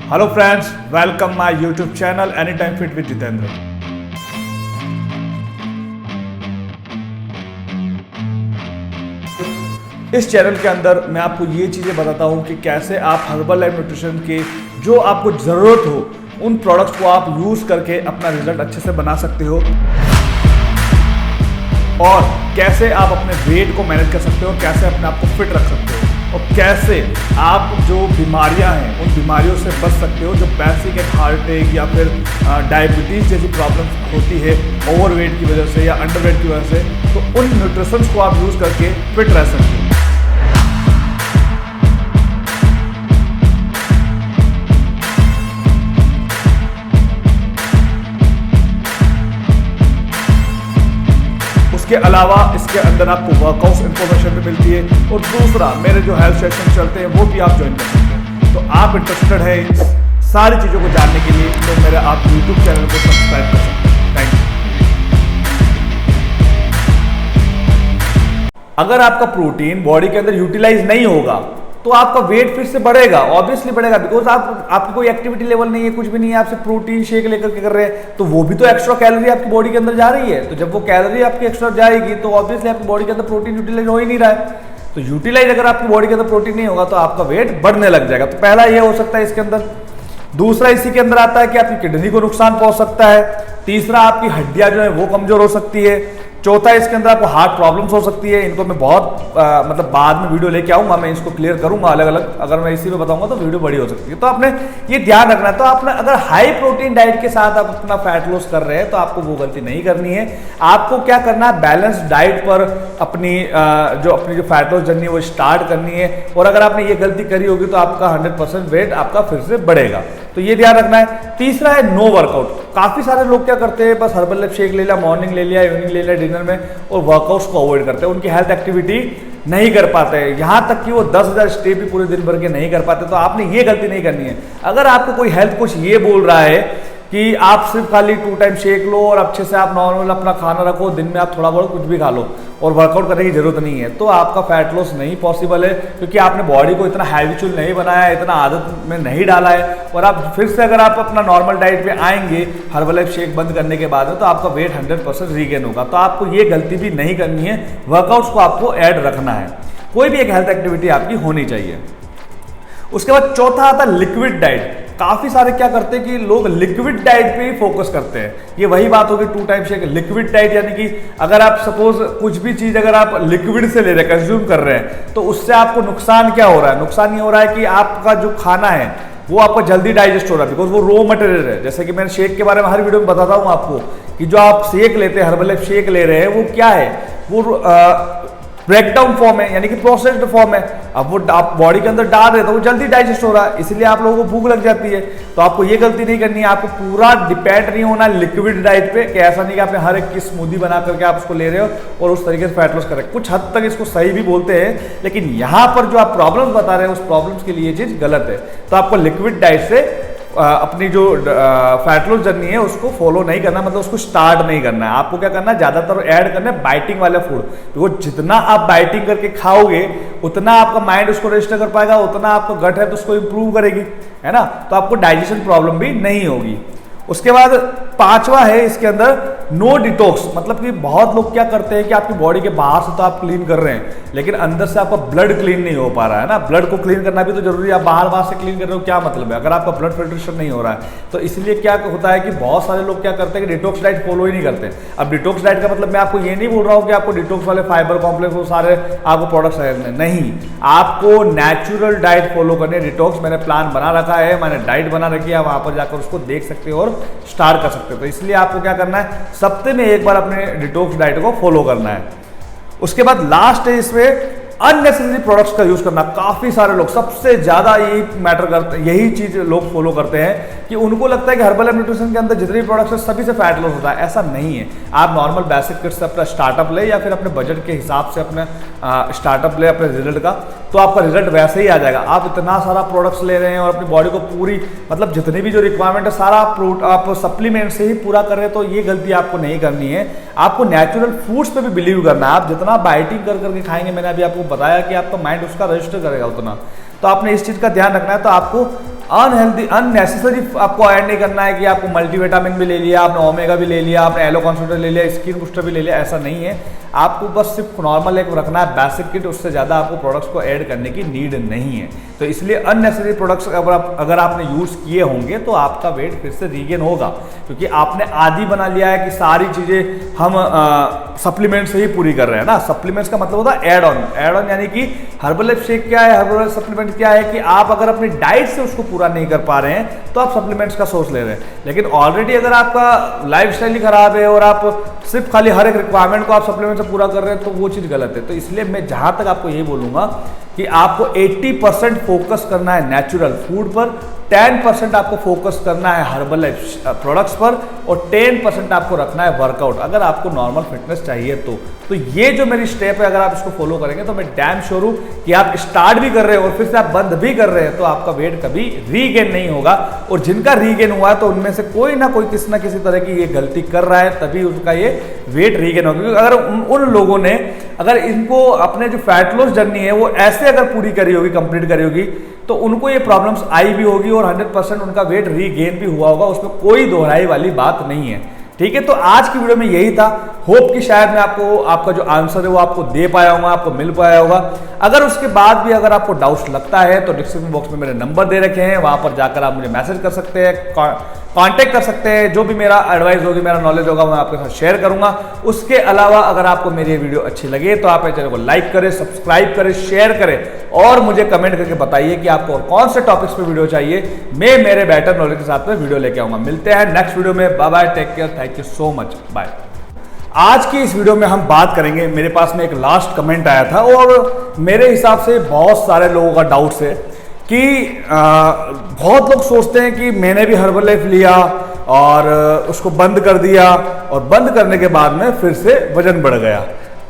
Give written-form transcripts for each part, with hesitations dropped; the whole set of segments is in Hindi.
Hello friends, welcome my YouTube channel any time fit with Jitendra. इस चैनल के अंदर मैं आपको ये चीज़ें बताता हूँ कि कैसे आप हर्बल लाइफ न्यूट्रिशन के जो आपको ज़रूरत हो उन प्रोडक्ट्स को आप यूज़ करके अपना रिजल्ट अच्छे से बना सकते हो और कैसे आप अपने वेट को मैनेज कर सकते हो, कैसे अपने आप को फिट रख सकते हो और कैसे आप जो बीमारियां हैं उन बीमारियों से बच सकते हो जो बेसिक एक हार्ट अटैक या फिर डायबिटीज़ जैसी प्रॉब्लम होती है ओवरवेट की वजह से या अंडरवेट की वजह से। तो उन न्यूट्रिशंस को आप यूज़ करके फिट रह सकते हो। इसके अलावा इसके अंदर आपको वर्कआउट इन्फॉर्मेशन भी मिलती है और दूसरा मेरे जो हेल्थ सेशन चलते हैं वो भी आप ज्वाइन कर सकते हैं। तो आप इंटरेस्टेड है इन सारी चीज़ों को जानने के लिए तो मेरे आप यूट्यूब चैनल को सब्सक्राइब कर सकते हैं। Thank you. अगर आपका प्रोटीन बॉडी के अंदर यूटिलाइज नहीं होगा तो आपका वेट फिर से बढ़ेगा, ऑब्वियसली बढ़ेगा, बिकॉज आपकी कोई एक्टिविटी लेवल नहीं है, कुछ भी नहीं है, आप सिर्फ प्रोटीन शेक लेकर के कर रहे हैं तो वो भी तो एक्स्ट्रा कैलोरी आपकी बॉडी के अंदर जा रही है। तो जब वो कैलोरी आपकी एक्स्ट्रा जाएगी तो ऑब्वियसली आपकी बॉडी के अंदर प्रोटीन यूटिलाइज हो ही नहीं रहा है। तो यूटिलाइज अगर आपकी बॉडी के अंदर प्रोटीन नहीं होगा तो आपका वेट बढ़ने लग जाएगा। तो पहला ये हो सकता है इसके अंदर। दूसरा इसी के अंदर आता है कि आपकी किडनी को नुकसान पहुंच सकता है। तीसरा आपकी हड्डियां जो है वो कमजोर हो सकती है। चौथा इसके अंदर आपको हार्ट प्रॉब्लम्स हो सकती है। इनको मैं बहुत मतलब बाद में वीडियो लेके आऊंगा, मैं इसको क्लियर करूंगा अलग अलग। अगर मैं इसी में बताऊंगा तो वीडियो बड़ी हो सकती है। तो आपने ये ध्यान रखना है। तो आपने अगर हाई प्रोटीन डाइट के साथ आप अपना फैट लॉस कर रहे हैं तो आपको वो गलती नहीं करनी है। आपको क्या करना है, बैलेंस डाइट पर अपनी जो फैट लॉस जर्नी है वो स्टार्ट करनी है। और अगर आपने ये गलती करी होगी तो आपका 100% वेट आपका फिर से बढ़ेगा। तो ये ध्यान रखना है। तीसरा है नो वर्कआउट। काफी सारे लोग क्या करते हैं, बस हर्बल लाइफ शेक ले लिया, मॉर्निंग ले लिया, इवनिंग ले लिया, डिनर में, और वर्कआउट्स को अवॉइड करते हैं। उनकी हेल्थ एक्टिविटी नहीं कर पाते हैं, यहां तक कि वो 10,000 स्टेप भी पूरे दिन भर के नहीं कर पाते। तो आपने ये गलती नहीं करनी है। अगर आपको कोई हेल्थ कुछ ये बोल रहा है कि आप सिर्फ खाली 2 टाइम शेक लो और अच्छे से आप नॉर्मल अपना खाना रखो, दिन में आप थोड़ा बहुत कुछ भी खा लो और वर्कआउट करने की जरूरत नहीं है, तो आपका फैट लॉस नहीं पॉसिबल है, क्योंकि आपने बॉडी को इतना हैबिचुअल नहीं बनाया है, इतना आदत में नहीं डाला है। और आप फिर से अगर आप अपना नॉर्मल डाइट पे आएंगे हर्बल लाइफ शेक बंद करने के बाद में तो आपका वेट 100% रीगेन होगा। तो आपको ये गलती भी नहीं करनी है। वर्कआउट्स को आपको ऐड रखना है। कोई भी एक हेल्थ एक्टिविटी आपकी होनी चाहिए। उसके बाद चौथा आता है लिक्विड डाइट। काफी सारे क्या करते हैं कि लोग लिक्विड डाइट पे ही फोकस करते हैं। ये वही बात होगी 2 टाइम शेक। लिक्विड डाइट यानी कि अगर आप सपोज कुछ भी चीज अगर आप लिक्विड से ले रहे हैं, कंज्यूम कर रहे हैं, तो उससे आपको नुकसान क्या हो रहा है? नुकसान ये हो रहा है कि आपका जो खाना है वो आपका जल्दी डाइजेस्ट हो रहा है, बिकॉज वो रॉ मटेरियल है। जैसे कि मैंने शेक के बारे में हर वीडियो में बताता हूं आपको कि जो आप शेक लेते हैं, हर्बल लाइफ शेक ले रहे हैं, वो क्या है, वो ब्रेकडाउन फॉर्म है, यानी कि प्रोसेस्ड फॉर्म है। अब वो आप बॉडी के अंदर डाल रहे तो वो जल्दी डाइजेस्ट हो रहा है, इसलिए आप लोगों को भूख लग जाती है। तो आपको ये गलती नहीं करनी है। आपको पूरा डिपेंड नहीं होना लिक्विड डाइट पे, कि ऐसा नहीं कि आपने हर एक की स्मूदी बना करके आप उसको ले रहे हो और उस तरीके से फैट लॉस कर रहे हैं। कुछ हद तक इसको सही भी बोलते हैं, लेकिन यहाँ पर जो आप प्रॉब्लम्स बता रहे हैं उस प्रॉब्लम्स के लिए ये चीज गलत है। तो आपको लिक्विड डाइट से अपनी जो फैट लॉस जर्नी है उसको फॉलो नहीं करना, मतलब उसको स्टार्ट नहीं करना है। आपको क्या करना है, ज्यादातर ऐड करना है बाइटिंग वाला फूड। तो जितना आप बाइटिंग करके खाओगे उतना आपका माइंड उसको रजिस्टर कर पाएगा, उतना आपका गट है तो उसको इंप्रूव करेगी, है ना। तो आपको डाइजेशन प्रॉब्लम भी नहीं होगी। उसके बाद पांचवा है इसके अंदर नो डिटॉक्स। मतलब कि बहुत लोग क्या करते हैं कि आपकी बॉडी के बाहर से तो आप क्लीन कर रहे हैं, लेकिन अंदर से आपका ब्लड क्लीन नहीं हो पा रहा है ना। ब्लड को क्लीन करना भी तो जरूरी है। आप बाहर से क्लीन कर रहे हो, क्या मतलब है अगर आपका ब्लड फिल्ट्रेशन नहीं हो रहा है? तो इसलिए क्या होता है कि बहुत सारे लोग क्या करते हैं कि डिटॉक्स डाइट फॉलो ही नहीं करते। अब डिटॉक्स डाइट का मतलब मैं आपको ये नहीं बोल रहा हूँ कि आपको डिटॉक्स वाले फाइबर कॉम्प्लेक्स वो सारे आपको प्रोडक्ट्स नहीं, आपको नेचुरल डाइट फॉलो करनी है। डिटॉक्स मैंने प्लान बना रखा है, मैंने डाइट बना रखी है, वहां पर जाकर उसको देख सकते हो और स्टार्ट कर सकते हो। तो इसलिए आपको क्या करना है, सप्ताह में एक बार अपने डिटॉक्स डाइट को फॉलो करना है। उसके बाद लास्ट है इसमें अननेसेसरी प्रोडक्ट्स का यूज करना। काफी सारे लोग सबसे ज्यादा यही मैटर करते हैं, यही चीज लोग फॉलो करते हैं कि उनको लगता है कि हर्बल न्यूट्रिशन के अंदर जितने प्रोडक्ट्स है सभी से फैट लॉस होता है। ऐसा नहीं है। आप नॉर्मल बेसिक किट से अपना स्टार्टअप ले या फिर अपने बजट के हिसाब से अपने स्टार्टअप ले अपने रिजल्ट का, तो आपका रिजल्ट वैसे ही आ जाएगा। आप इतना सारा प्रोडक्ट्स ले रहे हैं और अपनी बॉडी को पूरी मतलब जितनी भी जो रिक्वायरमेंट है सारा आप सप्लीमेंट से ही पूरा कर रहे हैं, तो ये गलती आपको नहीं करनी है। आपको नेचुरल फूड्स पे भी बिलीव करना है। आप जितना बाइटिंग कर करके खाएंगे, मैंने अभी आपको बताया कि आपका माइंड उसका रजिस्टर करेगा उतना, तो आपने इस चीज का ध्यान रखना है। तो आपको अनहेल्दी अननेसेसरी आपको ऐड नहीं करना है कि आपको मल्टीविटामिन भी ले लिया, आपने ओमेगा भी ले लिया, आपने एलो कॉन्सेंट्रेट ले लिया, स्किन बूस्टर भी ले लिया, ऐसा नहीं है। आपको बस सिर्फ नॉर्मल एक रखना है बेसिक किट, उससे ज़्यादा आपको प्रोडक्ट्स को ऐड करने की नीड नहीं है। तो इसलिए अननेसेसरी प्रोडक्ट्स अगर आपने यूज़ किए होंगे तो आपका वेट फिर से रीगेन होगा, क्योंकि आपने आदी बना लिया है कि सारी चीज़ें हम सप्लीमेंट से ही पूरी कर रहे हैं ना। सप्लीमेंट्स का मतलब होता है एड ऑन। एड ऑन यानी कि हर्बल लाइफ शेक क्या है, हर्बल लाइफ सप्लीमेंट क्या है कि आप अगर अपनी डाइट से उसको पूरा नहीं कर पा रहे हैं तो आप सप्लीमेंट्स का सोर्स ले रहे हैं। लेकिन ऑलरेडी अगर आपका लाइफस्टाइल ही खराब है और आप सिर्फ खाली हर एक रिक्वायरमेंट को आप सप्लीमेंट से पूरा कर रहे हैं तो वो चीज़ गलत है। तो इसलिए मैं जहां तक आपको यही बोलूंगा कि आपको 80% फोकस करना है नेचुरल फूड पर, 10% आपको फोकस करना है हर्बल लाइफ प्रोडक्ट्स पर और 10% आपको रखना है वर्कआउट, अगर आपको नॉर्मल फिटनेस चाहिए तो ये जो मेरी स्टेप है अगर आप इसको फॉलो करेंगे तो मैं डैम श्योर हूं कि आप स्टार्ट भी कर रहे हैं और फिर से आप बंद भी कर रहे हैं तो आपका वेट कभी रीगेन नहीं होगा। और जिनका रीगेन हुआ है तो उनमें से कोई ना कोई किसी ना किसी तरह की ये गलती कर रहा है तभी उनका ये वेट रीगेन होगा। क्योंकि अगर उन लोगों ने अगर इनको अपने जो फैट लॉस जर्नी है वो ऐसे अगर पूरी करी होगी, कंप्लीट करी होगी, तो उनको ये प्रॉब्लम्स आई भी होगी और 100% उनका वेट रीगेन भी हुआ होगा, उसमें कोई दोहराई वाली बात नहीं है। ठीक है, तो आज की वीडियो में यही था। होप कि शायद मैं आपको आपका जो आंसर है वो आपको दे पाया होगा, आपको मिल पाया होगा। अगर उसके बाद भी अगर आपको डाउट्स लगता है तो डिस्क्रिप्शन बॉक्स में मेरे नंबर दे रखे हैं, वहां पर जाकर आप मुझे मैसेज कर सकते हैं, कांटेक्ट कर सकते हैं। जो भी मेरा एडवाइस होगी, मेरा नॉलेज होगा, मैं आपके साथ शेयर करूंगा। उसके अलावा अगर आपको मेरी ये वीडियो अच्छी लगे तो आप मेरे चैनल को लाइक करें, सब्सक्राइब करें, शेयर करें और मुझे कमेंट करके बताइए कि आपको और कौन से टॉपिक्स पे वीडियो चाहिए। मैं मेरे बेटर नॉलेज के साथ में वीडियो लेके आऊंगा। मिलते हैं नेक्स्ट वीडियो में। Bye bye, take care, thank you so much, bye. आज की इस वीडियो में हम बात करेंगे, मेरे पास में एक लास्ट कमेंट आया था और मेरे हिसाब से बहुत सारे लोगों का डाउट्स है कि बहुत लोग सोचते हैं कि मैंने भी हर्बल लाइफ लिया और उसको बंद कर दिया और बंद करने के बाद में फिर से वजन बढ़ गया।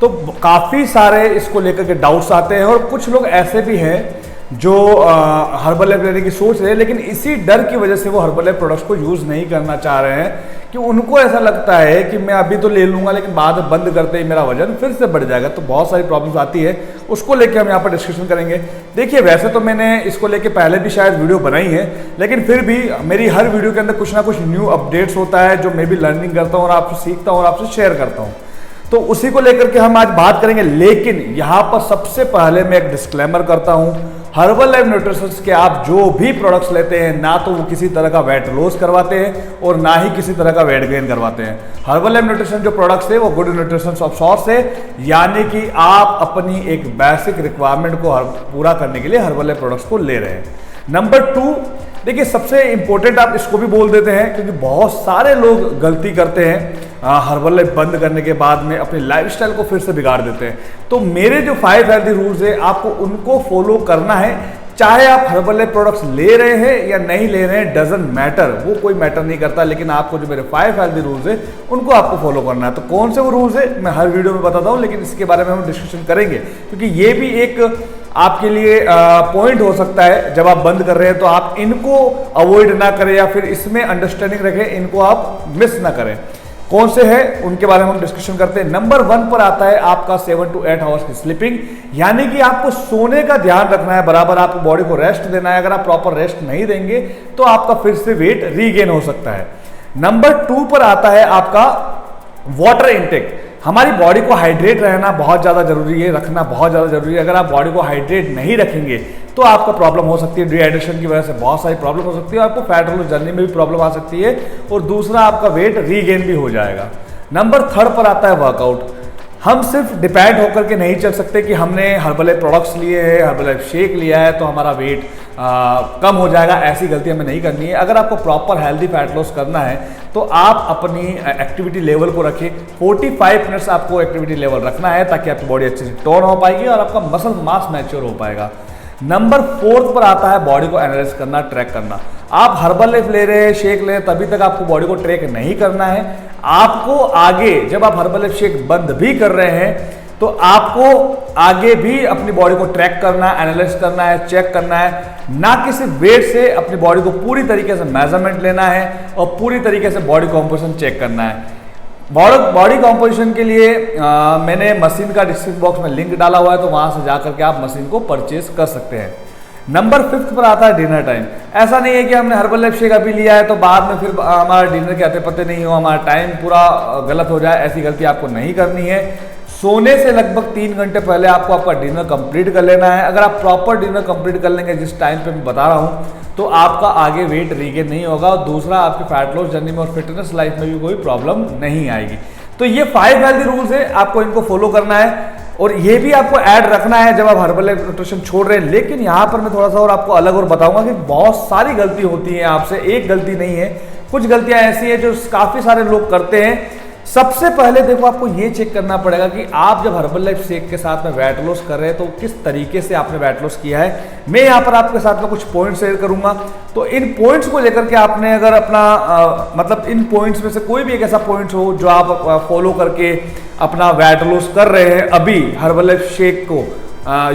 तो काफ़ी सारे इसको लेकर के डाउट्स आते हैं और कुछ लोग ऐसे भी हैं जो हर्बल लाइफ लेने की सोच रहे हैं लेकिन इसी डर की वजह से वो हर्बल लाइफ प्रोडक्ट्स को यूज़ नहीं करना चाह रहे हैं कि उनको ऐसा लगता है कि मैं अभी तो ले लूँगा लेकिन बाद में बंद करते ही मेरा वजन फिर से बढ़ जाएगा। तो बहुत सारी प्रॉब्लम्स आती है, उसको लेके हम यहाँ पर डिस्कशन करेंगे। देखिए, वैसे तो मैंने इसको लेके पहले भी शायद वीडियो बनाई है, लेकिन फिर भी मेरी हर वीडियो के अंदर कुछ ना कुछ न्यू अपडेट्स होता है जो मैं भी लर्निंग करता हूँ और आपसे सीखता हूँ और आपसे शेयर करता हूँ। तो उसी को लेकर के हम आज बात करेंगे। लेकिन यहाँ पर सबसे पहले मैं एक डिस्क्लेमर करता हूँ, हर्बल लाइफ न्यूट्रिशंस के आप जो भी प्रोडक्ट्स लेते हैं ना तो वो किसी तरह का वेट लॉस करवाते हैं और ना ही किसी तरह का वेट गेन करवाते हैं। हर्बल लाइफ न्यूट्रिशन जो प्रोडक्ट्स है वो गुड न्यूट्रिशन ऑफ सोर्स है, यानी कि आप अपनी एक बेसिक रिक्वायरमेंट को पूरा करने के लिए हर्बल लाइफ प्रोडक्ट्स को ले रहे हैं। नंबर 2, देखिए सबसे इंपॉर्टेंट आप इसको भी बोल देते हैं क्योंकि बहुत सारे लोग गलती करते हैं हर्बल लाइफ बंद करने के बाद में अपनी लाइफस्टाइल को फिर से बिगाड़ देते हैं। तो मेरे जो 5 हेल्दी रूल्स है आपको उनको फॉलो करना है, चाहे आप हर्बल लाइफ प्रोडक्ट्स ले रहे हैं या नहीं ले रहे हैं, डजंट मैटर, वो कोई मैटर नहीं करता। लेकिन आपको जो मेरे 5 हेल्दी रूल्स है उनको आपको फॉलो करना है। तो कौन से वो रूल्स है मैं हर वीडियो में बताता हूँ, लेकिन इसके बारे में हम डिस्कशन करेंगे क्योंकि ये भी एक आपके लिए पॉइंट हो सकता है। जब आप बंद कर रहे हैं तो आप इनको अवॉइड ना करें या फिर इसमें अंडरस्टैंडिंग रखें, इनको आप मिस ना करें। कौन से हैं उनके बारे में हम डिस्कशन करते हैं। नंबर 1 पर आता है आपका 7 to 8 आवर्स की स्लीपिंग, यानी कि आपको सोने का ध्यान रखना है, बराबर आपको बॉडी को रेस्ट देना है। अगर आप प्रॉपर रेस्ट नहीं देंगे तो आपका फिर से वेट रीगेन हो सकता है। नंबर 2 पर आता है आपका वाटर इनटेक। हमारी बॉडी को हाइड्रेट रहना बहुत ज़्यादा जरूरी है, रखना बहुत ज़्यादा जरूरी है। अगर आप बॉडी को हाइड्रेट नहीं रखेंगे तो आपका प्रॉब्लम हो सकती है, डिहाइड्रेशन की वजह से बहुत सारी प्रॉब्लम हो सकती है, आपको फैट लॉस जर्नी में भी प्रॉब्लम आ सकती है और दूसरा आपका वेट रीगेन भी हो जाएगा। नंबर 3 पर आता है वर्कआउट। हम सिर्फ डिपेंड होकर के नहीं चल सकते कि हमने हर्बल लाइफ प्रोडक्ट्स लिए हैं, हर्बल लाइफ शेक लिया है तो हमारा वेट कम हो जाएगा। ऐसी गलती हमें नहीं करनी है। अगर आपको प्रॉपर हेल्दी फैट लॉस करना है तो आप अपनी एक्टिविटी लेवल को रखें। 45 मिनट्स आपको एक्टिविटी लेवल रखना है ताकि आपकी बॉडी अच्छे से टोन हो पाएगी और आपका मसल मास मैच्योर हो पाएगा। नंबर 4 पर आता है बॉडी को एनालाइज करना, ट्रैक करना। आप हर्बल लाइफ ले रहे हैं, शेक ले रहे हैं, तभी तक आपको बॉडी को ट्रैक नहीं करना है। आपको आगे जब आप हर्बल लाइफ शेक बंद भी कर रहे हैं तो आपको आगे भी अपनी बॉडी को ट्रैक करना है, एनालाइज करना है, चेक करना है, ना कि सिर्फ वेट से अपनी बॉडी को पूरी तरीके से मेजरमेंट लेना है और पूरी तरीके से बॉडी कॉम्पोजिशन चेक करना है। बॉडी कॉम्पोजिशन के लिए मैंने मशीन का डिस्क्रिप्शन बॉक्स में लिंक डाला हुआ है, तो वहां से जाकर के आप मशीन को परचेज कर सकते हैं। नंबर 5 पर आता है डिनर टाइम। ऐसा नहीं है कि हमने हर्बल शेक अभी लिया है तो बाद में फिर हमारा डिनर के आते पते नहीं हो, हमारा टाइम पूरा गलत हो जाए, ऐसी गलती आपको नहीं करनी है। सोने से लगभग 3 घंटे पहले आपको आपका डिनर कंप्लीट कर लेना है। अगर आप प्रॉपर डिनर कंप्लीट कर लेंगे जिस टाइम पे मैं बता रहा हूँ, तो आपका आगे वेट रीगेन नहीं होगा और दूसरा आपकी फैट लॉस जर्नी में और फिटनेस लाइफ में भी कोई प्रॉब्लम नहीं आएगी। तो ये 5 हेल्दी रूल्स है, आपको इनको फॉलो करना है और ये भी आपको ऐड रखना है जब आप हर्बल न्यूट्रिशन छोड़ रहे हैं। लेकिन यहाँ पर मैं थोड़ा सा और आपको अलग और बताऊंगा कि बहुत सारी गलती होती है आपसे, एक गलती नहीं है, कुछ गलतियां ऐसी है जो काफी सारे लोग करते हैं। सबसे पहले देखो आपको ये चेक करना पड़ेगा कि आप जब हर्बल लाइफ शेक के साथ में वेट लॉस कर रहे हैं तो किस तरीके से आपने वेट लॉस किया है। मैं यहाँ पर आपके साथ में कुछ पॉइंट्स शेयर करूंगा, तो इन पॉइंट्स को लेकर के आपने अगर अपना मतलब इन पॉइंट्स में से कोई भी एक ऐसा पॉइंट हो जो आप फॉलो करके अपना वेट लॉस कर रहे हैं अभी हर्बल लाइफ शेक को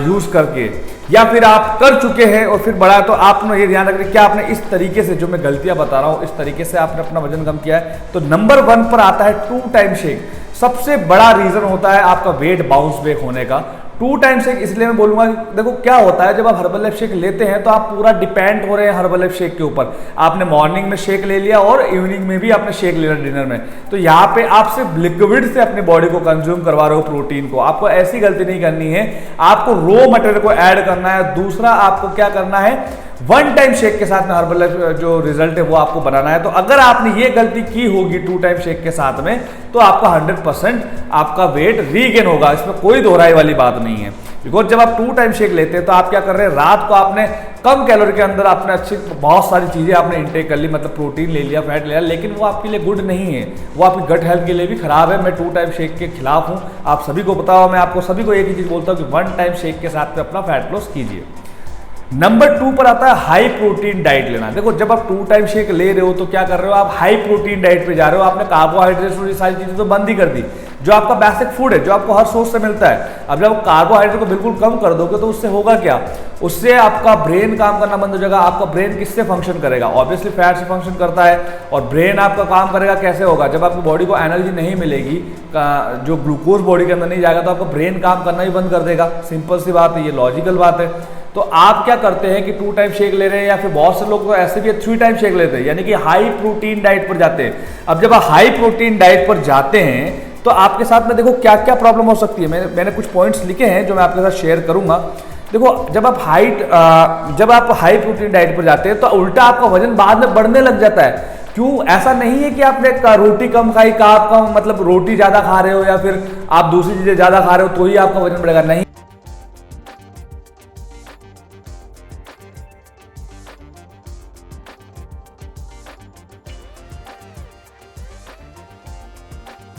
यूज करके, या फिर आप कर चुके हैं और फिर बढ़ा, तो आपने ये ध्यान रखना क्या आपने इस तरीके से जो मैं गलतियां बता रहा हूं इस तरीके से आपने अपना वजन कम किया है। तो नंबर 1 पर आता है 2 टाइम शेक। सबसे बड़ा रीजन होता है आपका वेट बाउंस बैक होने का। 2 टाइम शेक इसलिए मैं बोलूंगा कि देखो क्या होता है जब आप हर्बल लाइफ शेक लेते हैं तो आप पूरा डिपेंड हो रहे हैं हर्बल लाइफ शेक के ऊपर। आपने मॉर्निंग में शेक ले लिया और इवनिंग में भी आपने शेक ले लिया डिनर में, तो यहाँ पे आप सिर्फ लिक्विड से अपनी बॉडी को कंज्यूम करवा रहे हो प्रोटीन को। आपको ऐसी गलती नहीं करनी है, आपको रॉ मटेरियल को ऐड करना है। दूसरा आपको क्या करना है, 1 टाइम शेक के साथ में हर्बल लाइफ जो रिजल्ट है वो आपको बनाना है। तो अगर आपने ये गलती की होगी 2 टाइम शेक के साथ में तो आपका 100% आपका वेट रीगेन होगा, इसमें कोई दोहराई वाली बात नहीं है। बिकॉज जब आप 2 टाइम शेक लेते हैं तो आप क्या कर रहे हैं, रात को आपने कम कैलोरी के अंदर आपने अच्छी बहुत सारी चीजें आपने इंटेक कर ली, मतलब प्रोटीन ले लिया, फैट ले लिया, लेकिन वो आपके लिए गुड नहीं है, वो आपकी गट हेल्थ के लिए भी खराब है। मैं 2 टाइम शेक के खिलाफ हूं, आप सभी को बताओ, मैं आपको सभी को एक ही चीज बोलता हूं कि 1 टाइम शेक के साथ में अपना फैट लॉस कीजिए। नंबर 2 पर आता है हाई प्रोटीन डाइट लेना। देखो जब आप 2 टाइम शेक ले रहे हो तो क्या कर रहे हो, आप हाई प्रोटीन डाइट पे जा रहे हो। आपने कार्बोहाइड्रेट्स और ये सारी चीजें तो बंद ही कर दी, जो आपका बेसिक फूड है, जो आपको हर सोर्स से मिलता है। अब जब आप कार्बोहाइड्रेट को बिल्कुल कम कर दोगे तो उससे होगा क्या, उससे आपका ब्रेन काम करना बंद हो जाएगा। आपका ब्रेन किससे फंक्शन करेगा, ऑब्वियसली फैट से फंक्शन करता है। और ब्रेन आपका काम करेगा कैसे होगा, जब आपकी बॉडी को एनर्जी नहीं मिलेगी, जो ग्लूकोज बॉडी के अंदर नहीं जाएगा तो आपका ब्रेन काम करना ही बंद कर देगा। सिंपल सी बात है, ये लॉजिकल बात है। तो आप क्या करते हैं कि 2 टाइम शेक ले रहे हैं, या फिर बहुत से लोग तो ऐसे भी 3 टाइम शेक लेते हैं, यानी कि हाई प्रोटीन डाइट पर जाते हैं। अब जब आप हाई प्रोटीन डाइट पर जाते हैं तो आपके साथ में देखो क्या क्या प्रॉब्लम हो सकती है। मैंने कुछ पॉइंट्स लिखे हैं जो मैं आपके साथ शेयर करूंगा। देखो जब आप हाई प्रोटीन डाइट पर जाते हैं तो उल्टा आपका वजन बाद में बढ़ने लग जाता है। क्यों, ऐसा नहीं है कि आपने रोटी कम खाई, कार्ब कम, मतलब रोटी ज्यादा खा रहे हो या फिर आप दूसरी चीजें ज्यादा खा रहे हो तो ही आपका वजन बढ़ेगा, नहीं।